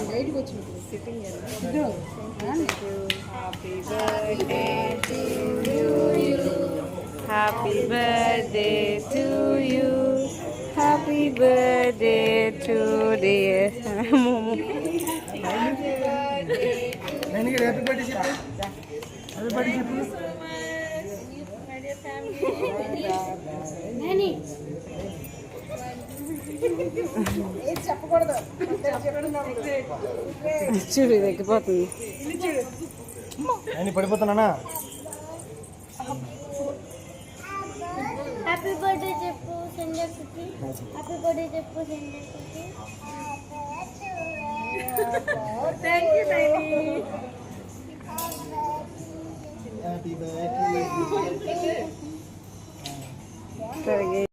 బయటకు వచ్చినప్పుడు sitting happy birthday to you happy birthday to dear happy birthday చెప్పకూడదు చూడు ఎక్కిపోతుంది పడిపోతున్నా హ్యాపీ బర్త్డే చెప్పు సంజయ్కి హ్యాపీ బర్త్డే చెప్పు సంజయ్కి thank you Naini happy birthday